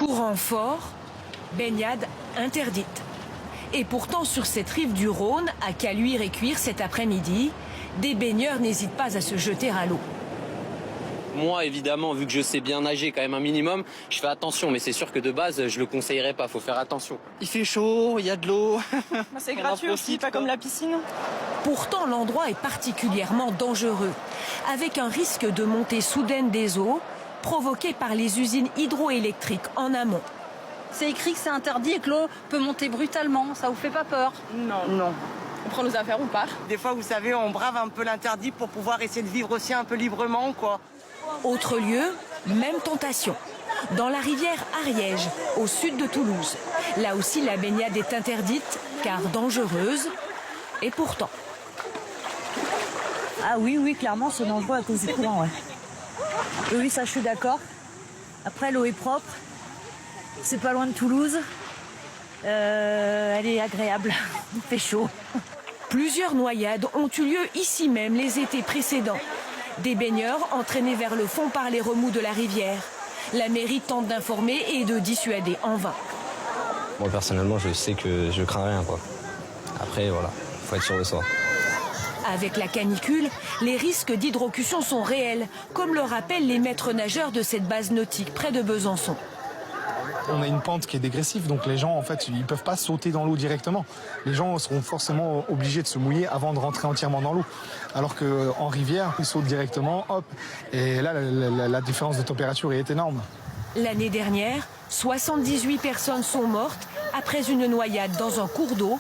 Courant fort, baignade interdite. Et pourtant, sur cette rive du Rhône, à Caluire-et-Cuire cet après-midi, des baigneurs n'hésitent pas à se jeter à l'eau. Moi, évidemment, vu que je sais bien nager quand même un minimum, je fais attention. Mais c'est sûr que de base, je le conseillerais pas. Faut faire attention. Il fait chaud, il y a de l'eau. C'est gratuit aussi, pas comme la piscine. Pourtant, l'endroit est particulièrement dangereux, avec un risque de montée soudaine des eaux provoquée par les usines hydroélectriques en amont. C'est écrit que c'est interdit et que l'eau peut monter brutalement. Ça vous fait pas peur? Non. On prend nos affaires, on part. Des fois, vous savez, on brave un peu l'interdit pour pouvoir essayer de vivre aussi un peu librement, quoi. Autre lieu, même tentation. Dans la rivière Ariège, au sud de Toulouse. Là aussi, la baignade est interdite, car dangereuse. Et pourtant. Ah oui, clairement, c'est dangereux à cause du courant, ouais. Oui, ça, je suis d'accord. Après, l'eau est propre. C'est pas loin de Toulouse. Elle est agréable. Il fait chaud. Plusieurs noyades ont eu lieu ici même les étés précédents. Des baigneurs entraînés vers le fond par les remous de la rivière. La mairie tente d'informer et de dissuader en vain. Moi personnellement, je sais que je crains rien, quoi. Après, voilà, faut être sûr de soi. Avec la canicule, les risques d'hydrocution sont réels, comme le rappellent les maîtres nageurs de cette base nautique près de Besançon. On a une pente qui est dégressive, donc les gens, en fait, ils peuvent pas sauter dans l'eau directement. Les gens seront forcément obligés de se mouiller avant de rentrer entièrement dans l'eau. Alors qu'en rivière, ils sautent directement, hop. Et là, la différence de température est énorme. L'année dernière, 78 personnes sont mortes après une noyade dans un cours d'eau